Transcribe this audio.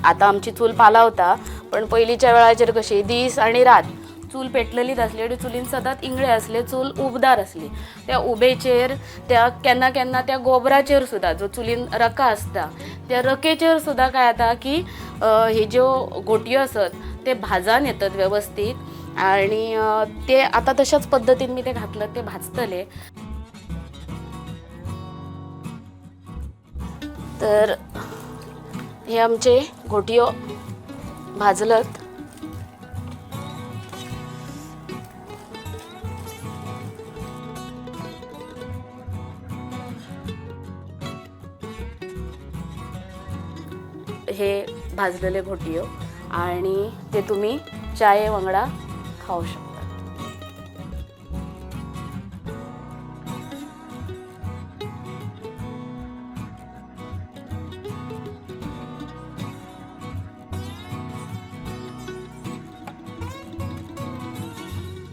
आता आमची चूल पालावता, पण पयलींच्या वेळाचेर कशी दीस आणि रात चूल पेटलेलीच असली आणि चुलीन सदांच इंगळे असले, चूल उबदार असली. त्या उबेचेर त्या केन्ना केन्ना त्या गोबराचेर सुद्धा जो चुलीन रका असता त्या रकेचेर सुद्धा काय आता की हे ज्यो घोटयो असत ते भाजान येतात व्यवस्थित आणि ते आता तशाच पद्धतीन मी ते घातलं ते भाजतले. तर हे आमचे घोटयो भाजलत. हे भाजलेले घोटयो आणि ते तुम्ही चाये वांगडा खाऊ शकता.